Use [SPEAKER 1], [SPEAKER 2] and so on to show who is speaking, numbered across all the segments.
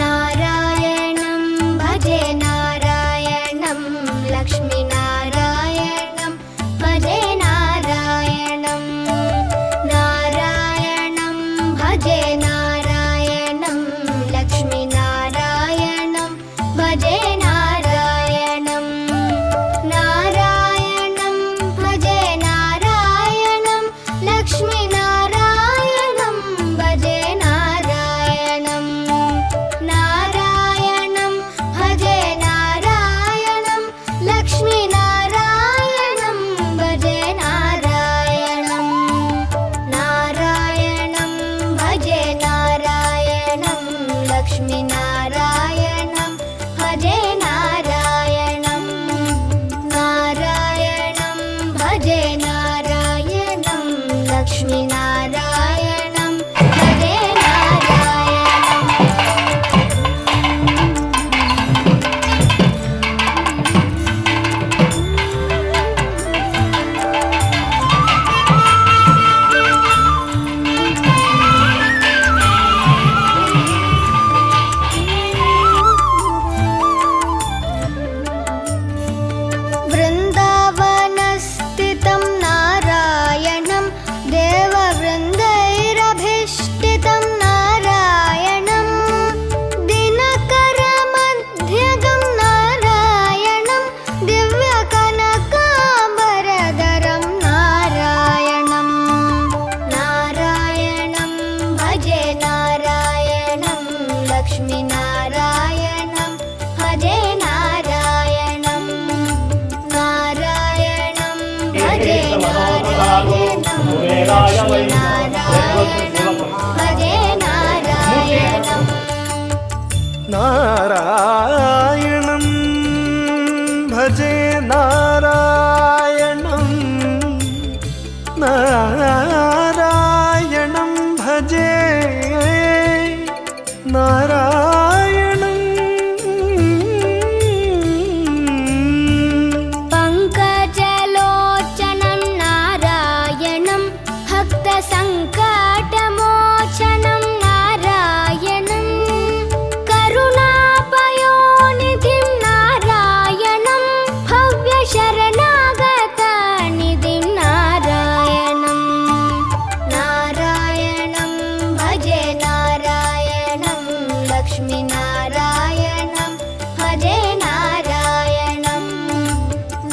[SPEAKER 1] नारायणं भजे नारायणं लक्ष्मीनारायणं भजे नारायणं नारायणं भजे नारायणं लक्ष्मीनारायणं भजे नारायणं नारायणं भजे नारायणं लक्ष्मीनारायणं भजे नारायणं नारायणं भजे नारायणं लक्ष्मीनारायणं भजे नारायणं नारायणं भजे नारायणं लक्ष्मीनारायणं भजे नारायणं नारायणं भजे नारायणं लक्ष्मीनारायणं भजे नारायणं वृन्दावनस्थितं नारायणं देववृन्दैरभीष्टितं नारायणं दिनकरमध्यगं नारायणं दिव्यकनकाम्बरधरं नारायणं नारायणं भजे नारायणं लक्ष्मीनारायणं भजे नारायणं नारायणं भजे नारायणं लक्ष्मीनारायणं भजे नारायणं
[SPEAKER 2] नारायणं भजे नारायणं नारायणं भजे नारायणं
[SPEAKER 1] पङ्कजलोचनं नारायणं भक्तसङ्कटमोचनं नारायणं करुणापयोनिधिं नारायणं भव्यशरणागतनिधिं नारायणं नारायणं भजे नारायणं लक्ष्मीनारायणं भजे नारायणं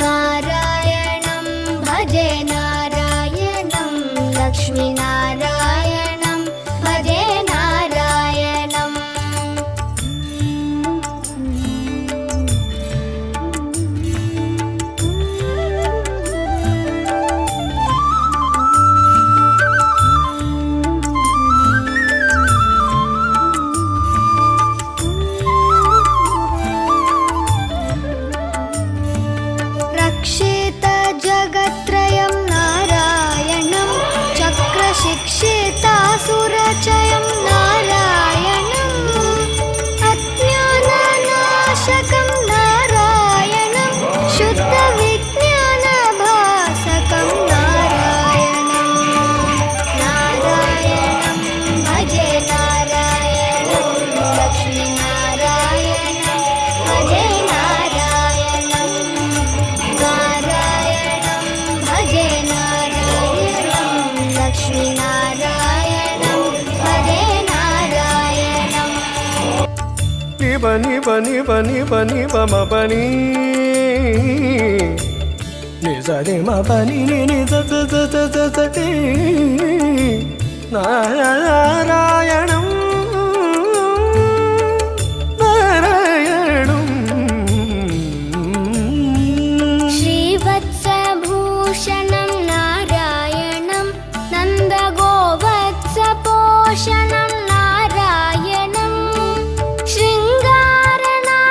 [SPEAKER 1] नारायणं भजे नारायणं लक्ष्मीनारायणं भजे नारायणं रक्षितजगत्त्रयं नारायणं चक्रशिक्षितासुरचयं नारायणम् अज्ञाननाशकं नारायणं शुद्धविज्ञानभासकं नारायणं नारायणं भजे नारायणं लक्ष्मीनारायणं भजे नारायणं नारायणं भजे नारायणं लक्ष्मीनारायणं भजे नारायणं
[SPEAKER 2] निब निब निब निब निब म पनी नि स नि म पनी नि नि स स स स स स टी नारायणं नारायणं
[SPEAKER 1] श्रीवत्सभूषणं नारायणं नन्दगोवत्सपोषणं नारायणं शृङ्गारनायकं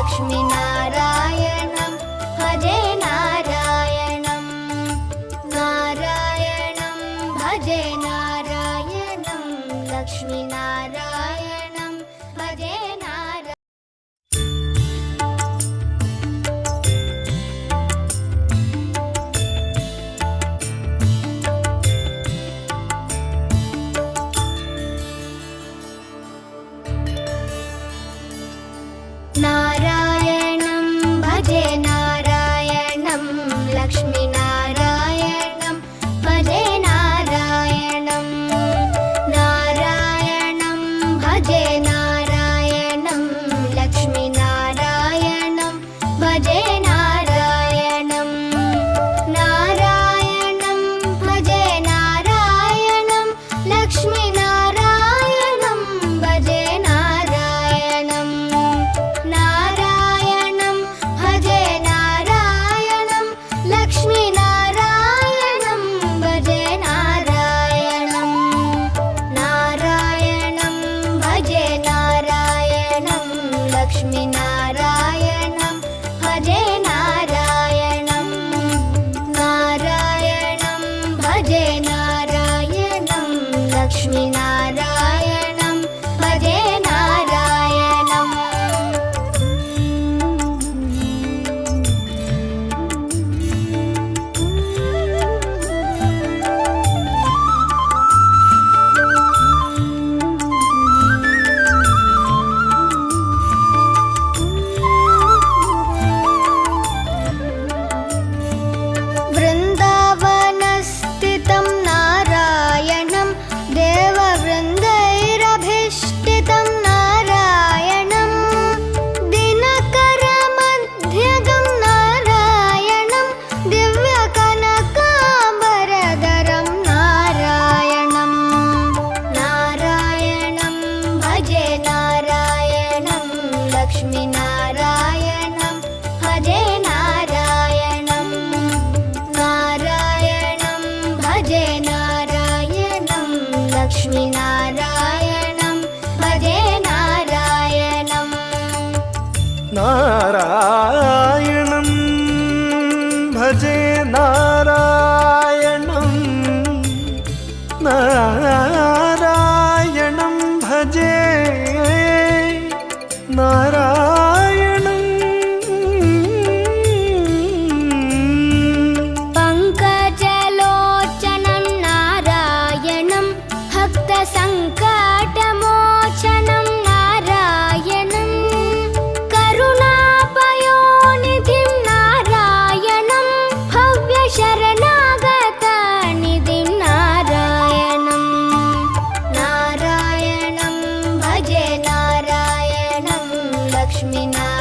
[SPEAKER 1] लक्ष्मीनारायणं भजे नारायणं नारायणं भजे नारायणं लक्ष्मीनारायणं भजे नारायणं नारायणं भजे नारायणं लक्ष्मीनारायणं भजे नारायणं नारायणं भजे नारायणं लक्ष्मीनारायणं भजे नारायणं नारायणं भजे नारायणं लक्ष्मीनारायणं भजे नारायणं नारायणं भजे नारायणं लक्ष्मीनारायणं भजे नारायणं नारायणं भजे नारायणं लक्ष्मीनारायणं भजे नारायणं नारायणं भजे नारायणं लक्ष्मीनारायणं भजे नारायणम् वृन्दावनस्थितं नारायणं देववृन्दैरभीष्टितं नारायणं दिनकरमध्यगं नारायणं दिव्यकनकाम्बरधरं नारायणं नारायणं भजे नारायणं लक्ष्मीनारायणं भजे नारायणं नारायणं भजे नारायणं लक्ष्मीनारायणं भजे नारायणं
[SPEAKER 2] नारायणं भजे नारायणं नारायणं भजे नारायणं
[SPEAKER 1] पङ्कजलोचनं नारायणं भक्तसङ्कटमोचनं नारायणं करुणापयोनिधिं नारायणं भव्यशरणागतनिधिं नारायणं नारायणं भजे नारायणं लक्ष्मीनारायणं